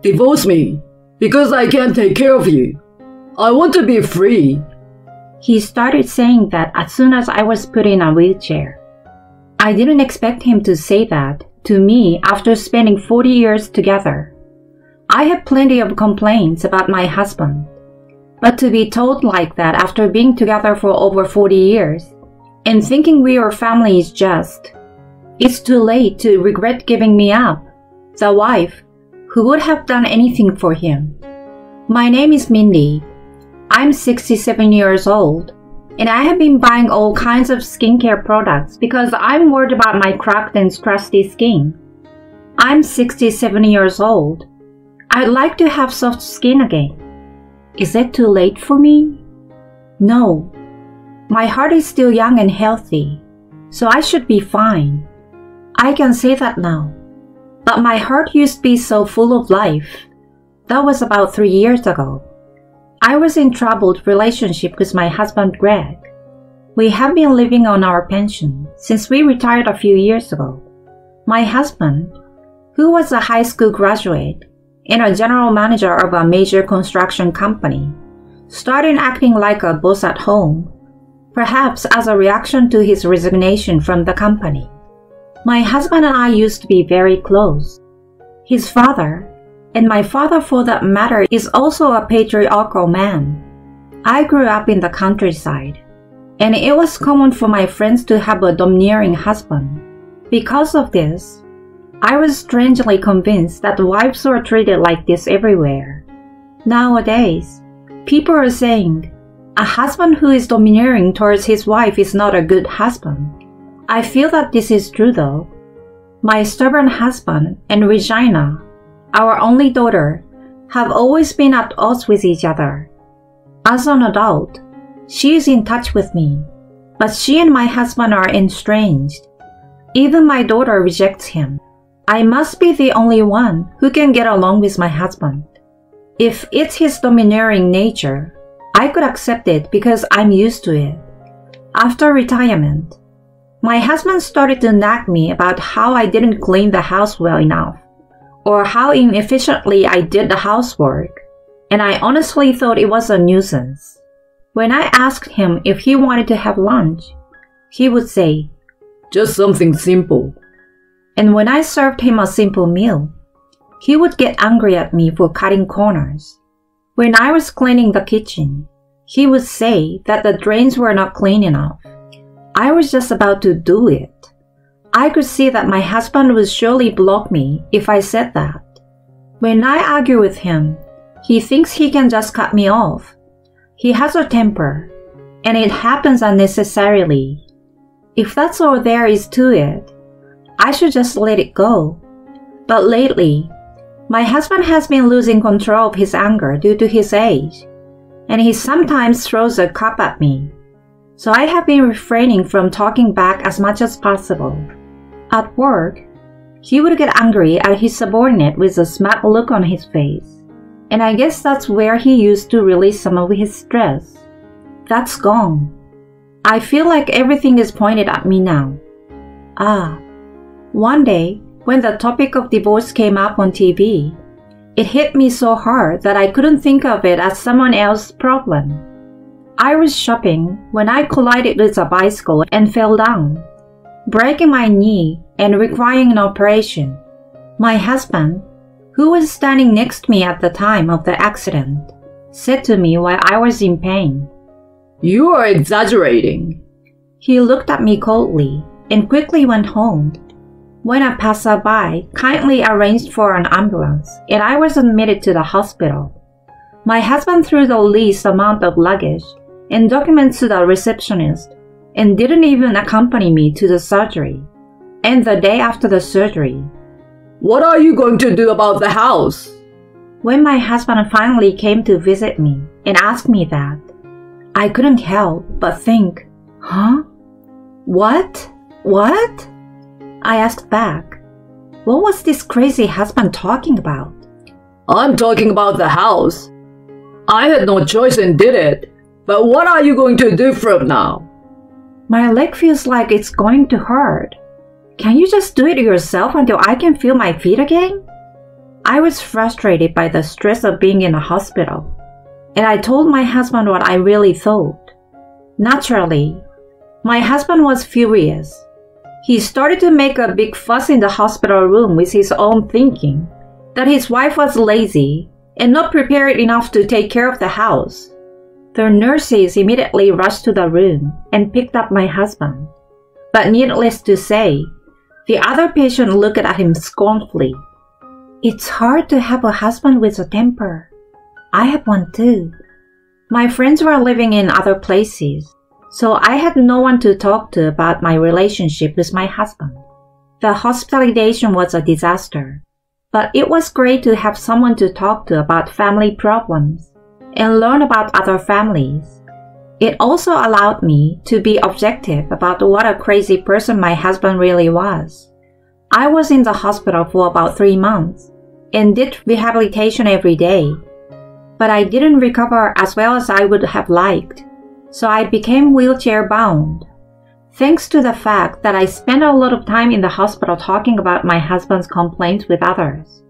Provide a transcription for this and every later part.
Divorce me, because I can't take care of you. I want to be free. He started saying that as soon as I was put in a wheelchair. I didn't expect him to say that to me after spending 40 years together. I had plenty of complaints about my husband, but to be told like that after being together for over 40 years and thinking we were family is just, it's too late to regret giving me up, the wife who would have done anything for him. My name is Mindy. I'm 67 years old, and I have been buying all kinds of skincare products because I'm worried about my cracked and crusty skin. I'm 67 years old. I'd like to have soft skin again. Is it too late for me? No. My heart is still young and healthy, so I should be fine. I can say that now. But my heart used to be so full of life. That was about 3 years ago. I was in troubled relationship with my husband Greg. We have been living on our pension since we retired a few years ago. My husband, who was a high school graduate and a general manager of a major construction company, started acting like a boss at home, perhaps as a reaction to his resignation from the company. My husband and I used to be very close. His father, and my father for that matter, is also a patriarchal man. I grew up in the countryside, and it was common for my friends to have a domineering husband. Because of this, I was strangely convinced that wives were treated like this everywhere. Nowadays, people are saying, a husband who is domineering towards his wife is not a good husband. I feel that this is true though. My stubborn husband and Regina, our only daughter, have always been at odds with each other. As an adult, she is in touch with me, but she and my husband are estranged. Even my daughter rejects him. I must be the only one who can get along with my husband. If it's his domineering nature, I could accept it because I'm used to it. After retirement, my husband started to nag me about how I didn't clean the house well enough, or how inefficiently I did the housework, and I honestly thought it was a nuisance. When I asked him if he wanted to have lunch, he would say, "Just something simple." And when I served him a simple meal, he would get angry at me for cutting corners. When I was cleaning the kitchen, he would say that the drains were not clean enough. I was just about to do it. I could see that my husband would surely block me if I said that. When I argue with him, he thinks he can just cut me off. He has a temper, and it happens unnecessarily. If that's all there is to it, I should just let it go. But lately, my husband has been losing control of his anger due to his age, and he sometimes throws a cup at me. So I have been refraining from talking back as much as possible. At work, he would get angry at his subordinate with a smug look on his face, and I guess that's where he used to release some of his stress. That's gone. I feel like everything is pointed at me now. One day, when the topic of divorce came up on TV, it hit me so hard that I couldn't think of it as someone else's problem. I was shopping when I collided with a bicycle and fell down, breaking my knee and requiring an operation. My husband, who was standing next to me at the time of the accident, said to me while I was in pain, "You are exaggerating." He looked at me coldly and quickly went home. When a passerby kindly arranged for an ambulance and I was admitted to the hospital, my husband threw the least amount of luggage and documents to the receptionist and didn't even accompany me to the surgery. And the day after the surgery, "What are you going to do about the house?" When my husband finally came to visit me and asked me that, I couldn't help but think, huh? What? What? I asked back, what was this crazy husband talking about? "I'm talking about the house. I had no choice and did it. But what are you going to do from now?" My leg feels like it's going to hurt. Can you just do it yourself until I can feel my feet again? I was frustrated by the stress of being in a hospital, and I told my husband what I really thought. Naturally, my husband was furious. He started to make a big fuss in the hospital room with his own thinking that his wife was lazy and not prepared enough to take care of the house. The nurses immediately rushed to the room and picked up my husband. But needless to say, the other patient looked at him scornfully. It's hard to have a husband with a temper. I have one too. My friends were living in other places, so I had no one to talk to about my relationship with my husband. The hospitalization was a disaster, but it was great to have someone to talk to about family problems and learn about other families. It also allowed me to be objective about what a crazy person my husband really was. I was in the hospital for about 3 months and did rehabilitation every day, but I didn't recover as well as I would have liked, so I became wheelchair bound. Thanks to the fact that I spent a lot of time in the hospital talking about my husband's complaints with others,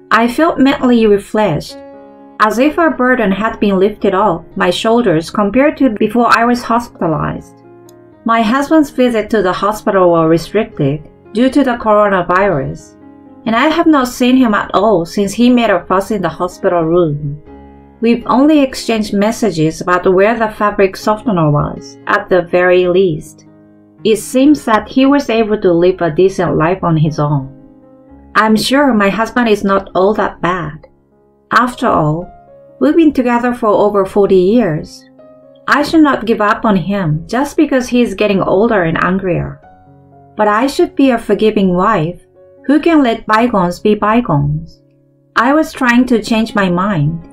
I felt mentally refreshed, as if a burden had been lifted off my shoulders compared to before I was hospitalized. My husband's visits to the hospital were restricted due to the coronavirus, and I have not seen him at all since he made a fuss in the hospital room. We've only exchanged messages about where the fabric softener was, at the very least. It seems that he was able to live a decent life on his own. I'm sure my husband is not all that bad. After all, we've been together for over 40 years. I should not give up on him just because he is getting older and angrier. But I should be a forgiving wife who can let bygones be bygones. I was trying to change my mind,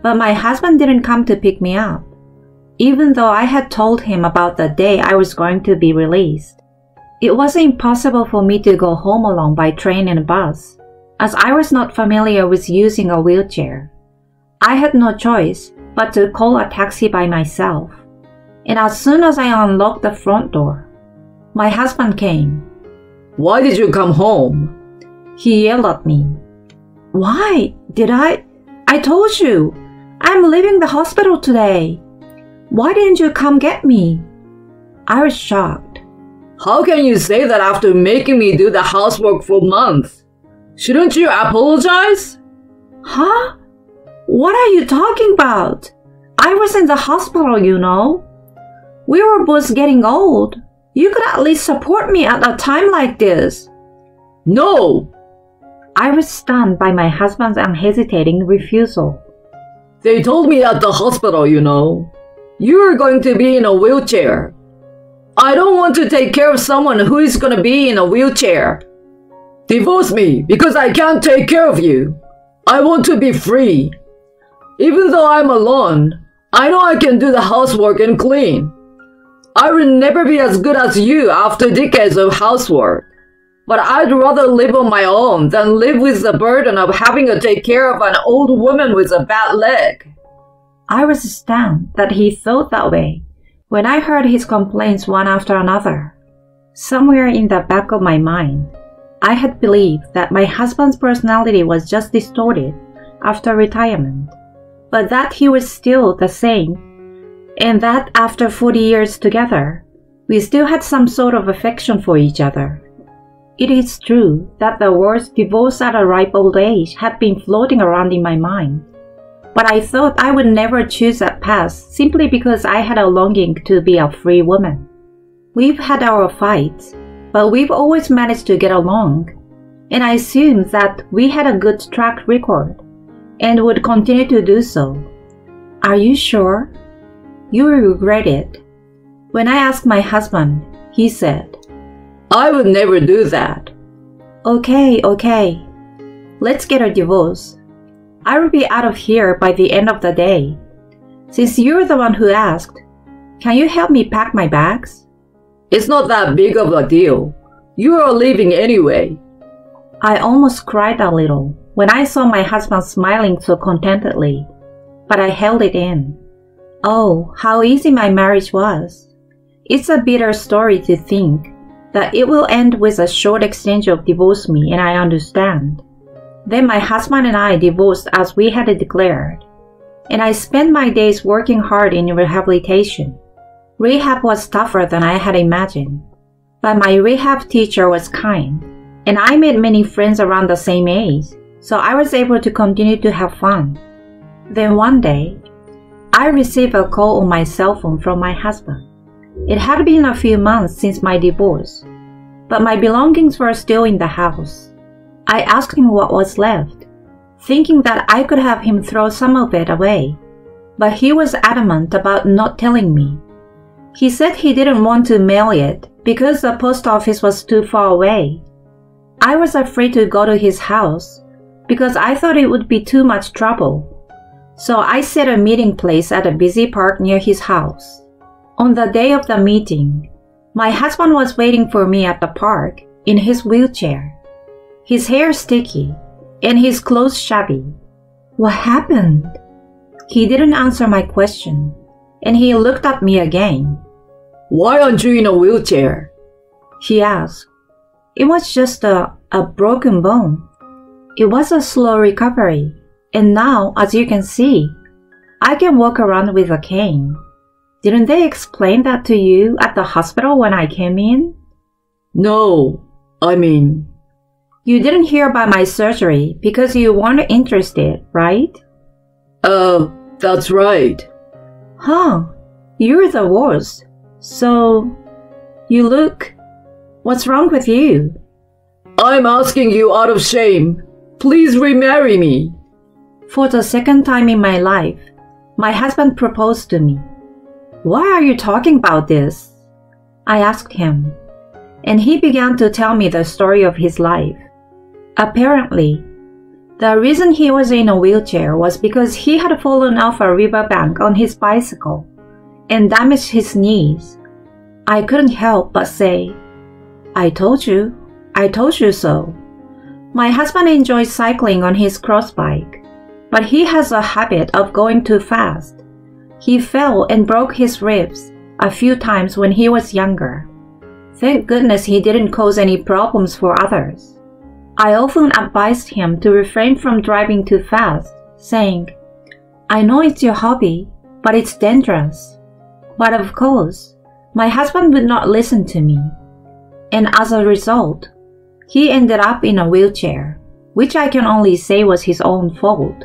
but my husband didn't come to pick me up, even though I had told him about the day I was going to be released. It was impossible for me to go home alone by train and bus, as I was not familiar with using a wheelchair. I had no choice but to call a taxi by myself, and as soon as I unlocked the front door, my husband came. Why did you come home? He yelled at me. Why did I told you, I'm leaving the hospital today. Why didn't you come get me? I was shocked. How can you say that after making me do the housework for months? Shouldn't you apologize? Huh? What are you talking about? I was in the hospital, you know. We were both getting old. You could at least support me at a time like this. No! I was stunned by my husband's unhesitating refusal. They told me at the hospital, you know. You are going to be in a wheelchair. I don't want to take care of someone who is going to be in a wheelchair. Divorce me because I can't take care of you. I want to be free. Even though I'm alone, I know I can do the housework and clean. I will never be as good as you after decades of housework. But I'd rather live on my own than live with the burden of having to take care of an old woman with a bad leg. I was stunned that he thought that way when I heard his complaints one after another. Somewhere in the back of my mind, I had believed that my husband's personality was just distorted after retirement, but that he was still the same, and that after 40 years together, we still had some sort of affection for each other. It is true that the words divorce at a ripe old age had been floating around in my mind, but I thought I would never choose that path simply because I had a longing to be a free woman. We've had our fights, but we've always managed to get along, and I assumed that we had a good track record and would continue to do so. Are you sure? You will regret it. When I asked my husband, he said, I would never do that. Okay. Let's get a divorce. I will be out of here by the end of the day. Since you're the one who asked, can you help me pack my bags? It's not that big of a deal. You are leaving anyway. I almost cried a little when I saw my husband smiling so contentedly, but I held it in. Oh, how easy my marriage was. It's a bitter story to think that it will end with a short exchange of divorce me, and I understand. Then my husband and I divorced as we had declared, and I spent my days working hard in rehabilitation. Rehab was tougher than I had imagined, but my rehab teacher was kind, and I made many friends around the same age, so I was able to continue to have fun. Then one day, I received a call on my cell phone from my husband. It had been a few months since my divorce, but my belongings were still in the house. I asked him what was left, thinking that I could have him throw some of it away, but he was adamant about not telling me. He said he didn't want to mail it because the post office was too far away. I was afraid to go to his house because I thought it would be too much trouble. So I set a meeting place at a busy park near his house. On the day of the meeting, my husband was waiting for me at the park in his wheelchair. His hair sticky and his clothes shabby. What happened? He didn't answer my question, and he looked at me again. Why aren't you in a wheelchair? He asked. It was just a broken bone. It was a slow recovery, and now, as you can see, I can walk around with a cane. Didn't they explain that to you at the hospital when I came in? No, You didn't hear about my surgery because you weren't interested, right? That's right. Huh, you're the worst. So, what's wrong with you? I'm asking you out of shame. Please remarry me. For the second time in my life, my husband proposed to me. Why are you talking about this? I asked him, and he began to tell me the story of his life. Apparently, the reason he was in a wheelchair was because he had fallen off a riverbank on his bicycle and damaged his knees. I couldn't help but say, I told you so. My husband enjoys cycling on his cross bike, but he has a habit of going too fast. He fell and broke his ribs a few times when he was younger. Thank goodness he didn't cause any problems for others. I often advised him to refrain from driving too fast, saying, I know it's your hobby, but it's dangerous. But of course, my husband would not listen to me. And as a result, he ended up in a wheelchair, which I can only say was his own fault.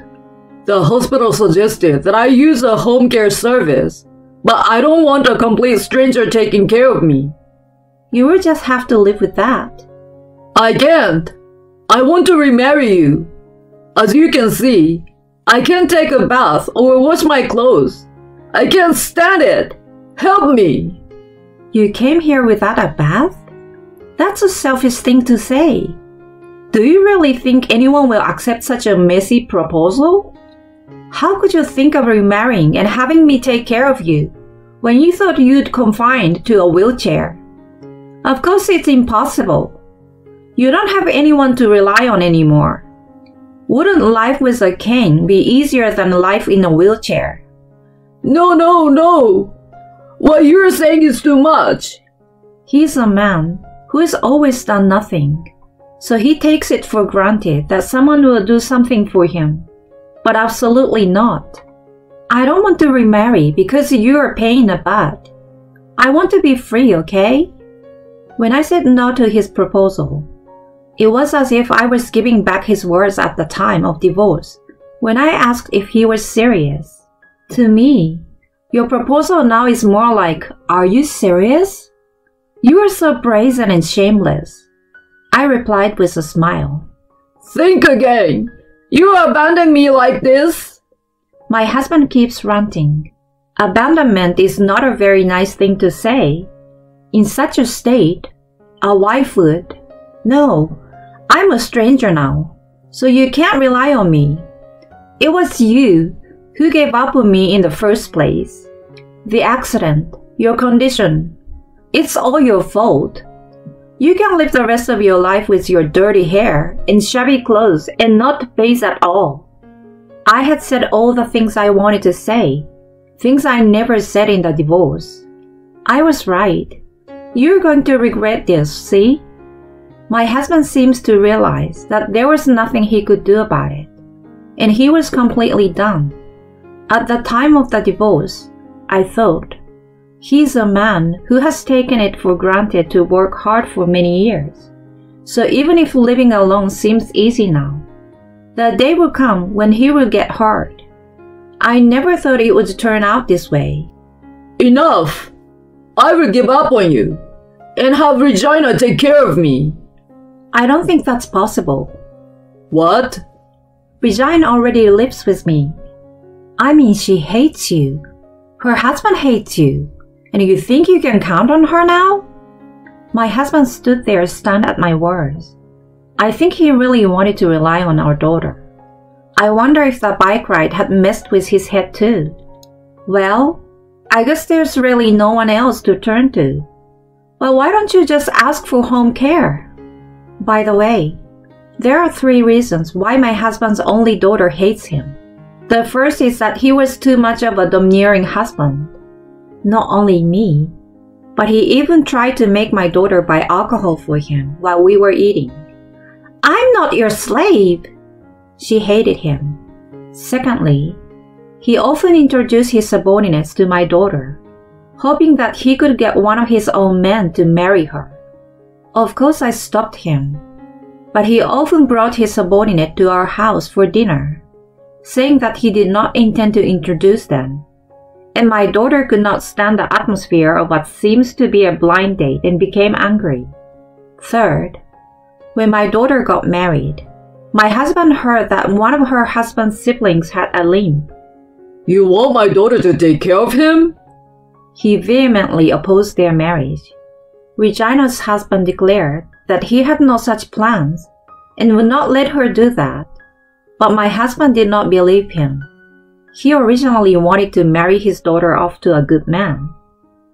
The hospital suggested that I use a home care service, but I don't want a complete stranger taking care of me. You will just have to live with that. I can't. I want to remarry you. As you can see, I can't take a bath or wash my clothes. I can't stand it. Help me. You came here without a bath? That's a selfish thing to say. Do you really think anyone will accept such a messy proposal? How could you think of remarrying and having me take care of you when you thought you'd confined to a wheelchair? Of course it's impossible. You don't have anyone to rely on anymore. Wouldn't life with a cane be easier than life in a wheelchair? No. What you're saying is too much. He's a man who has always done nothing, so he takes it for granted that someone will do something for him. But absolutely not. I don't want to remarry because you're a pain in the butt. I want to be free, okay? When I said no to his proposal, it was as if I was giving back his words at the time of divorce, when I asked if he was serious. To me, your proposal now is more like, are you serious? You are so brazen and shameless. I replied with a smile. Think again. You abandon me like this? My husband keeps ranting. Abandonment is not a very nice thing to say. In such a state, a wife would. No, I'm a stranger now, so you can't rely on me. It was you who gave up on me in the first place. The accident, your condition, it's all your fault. You can live the rest of your life with your dirty hair and shabby clothes and not bathe at all. I had said all the things I wanted to say, things I never said in the divorce. I was right. You're going to regret this, see? My husband seems to realize that there was nothing he could do about it, and he was completely done. At the time of the divorce, I thought, he's a man who has taken it for granted to work hard for many years. So even if living alone seems easy now, the day will come when he will get hurt. I never thought it would turn out this way. Enough! I will give up on you and have Regina take care of me. I don't think that's possible. What? Regina already lives with me. I mean, she hates you. Her husband hates you. And you think you can count on her now? My husband stood there stunned at my words. I think he really wanted to rely on our daughter. I wonder if the bike ride had messed with his head too. Well, I guess there's really no one else to turn to. Well, why don't you just ask for home care? By the way, there are 3 reasons why my husband's only daughter hates him. The first is that he was too much of a domineering husband. Not only me, but he even tried to make my daughter buy alcohol for him while we were eating. I'm not your slave! She hated him. Secondly, he often introduced his subordinates to my daughter, hoping that he could get one of his own men to marry her. Of course, I stopped him, but he often brought his subordinate to our house for dinner, saying that he did not intend to introduce them, and my daughter could not stand the atmosphere of what seems to be a blind date and became angry. Third, when my daughter got married, my husband heard that one of her husband's siblings had a limp. You want my daughter to take care of him? He vehemently opposed their marriage. Regina's husband declared that he had no such plans and would not let her do that, but my husband did not believe him. He originally wanted to marry his daughter off to a good man.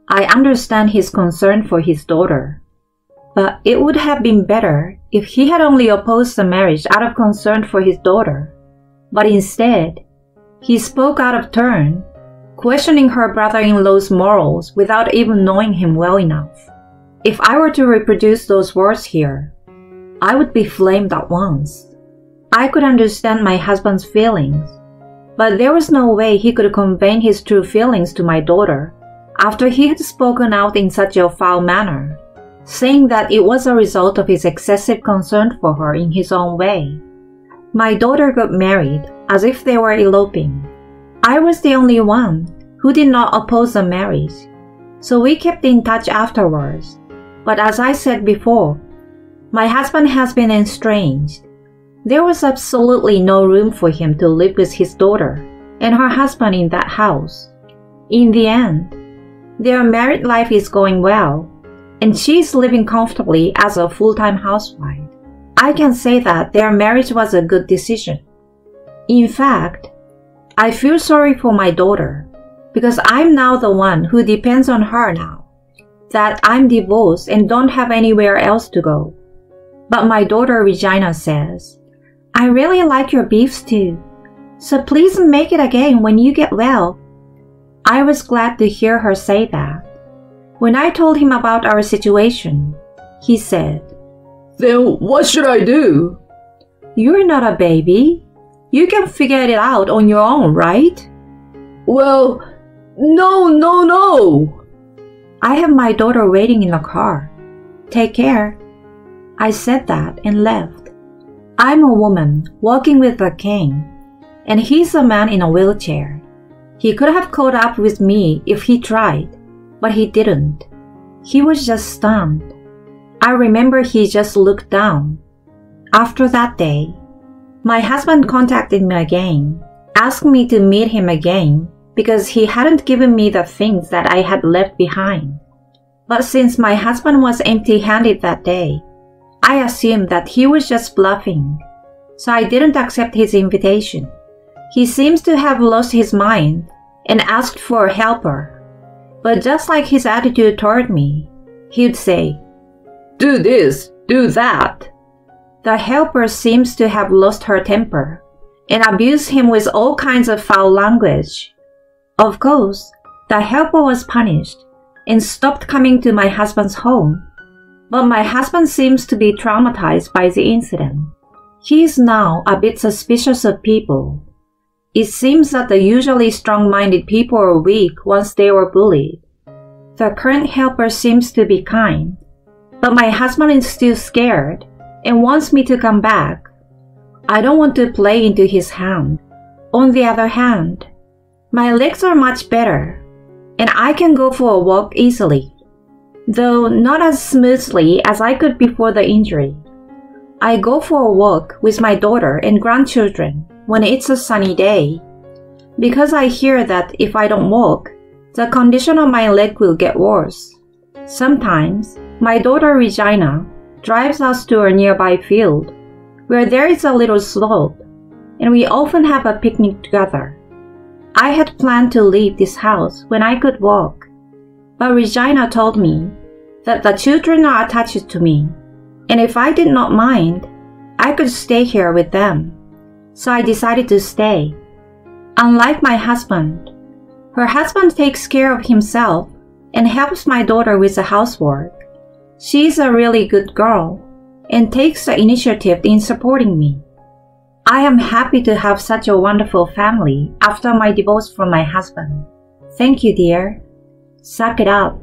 I understand his concern for his daughter, but it would have been better if he had only opposed the marriage out of concern for his daughter. But instead, he spoke out of turn, questioning her brother-in-law's morals without even knowing him well enough. If I were to reproduce those words here, I would be flamed at once. I could understand my husband's feelings, but there was no way he could convey his true feelings to my daughter after he had spoken out in such a foul manner, saying that it was a result of his excessive concern for her in his own way. My daughter got married as if they were eloping. I was the only one who did not oppose the marriage, so we kept in touch afterwards. But as I said before, my husband has been estranged. There was absolutely no room for him to live with his daughter and her husband in that house. In the end, their married life is going well, and she is living comfortably as a full-time housewife. I can say that their marriage was a good decision. In fact, I feel sorry for my daughter because I'm now the one who depends on her now that I'm divorced and don't have anywhere else to go. But my daughter Regina says, I really like your beef stew, so please make it again when you get well. I was glad to hear her say that. When I told him about our situation, he said, Then what should I do? You're not a baby. You can figure it out on your own, right? Well, no. I have my daughter waiting in the car. Take care. I said that and left. I'm a woman walking with a cane, and he's a man in a wheelchair. He could have caught up with me if he tried, but he didn't. He was just stunned. I remember he just looked down. After that day, my husband contacted me again, asking me to meet him again because he hadn't given me the things that I had left behind. But since my husband was empty-handed that day, I assumed that he was just bluffing, so I didn't accept his invitation. He seems to have lost his mind and asked for a helper. But just like his attitude toward me, he'd say, Do this, do that. The helper seems to have lost her temper and abused him with all kinds of foul language. Of course, the helper was punished and stopped coming to my husband's home. But my husband seems to be traumatized by the incident. He is now a bit suspicious of people. It seems that the usually strong-minded people are weak once they were bullied. The current helper seems to be kind, but my husband is still scared and wants me to come back. I don't want to play into his hand. On the other hand, my legs are much better, and I can go for a walk easily, though not as smoothly as I could before the injury. I go for a walk with my daughter and grandchildren when it's a sunny day, because I hear that if I don't walk, the condition of my leg will get worse. Sometimes, my daughter Regina drives us to a nearby field where there is a little slope, and we often have a picnic together. I had planned to leave this house when I could walk, but Regina told me that the children are attached to me, and if I did not mind, I could stay here with them. So I decided to stay. Unlike my husband, her husband takes care of himself and helps my daughter with the housework. She is a really good girl and takes the initiative in supporting me. I am happy to have such a wonderful family after my divorce from my husband. Thank you, dear. Suck it up.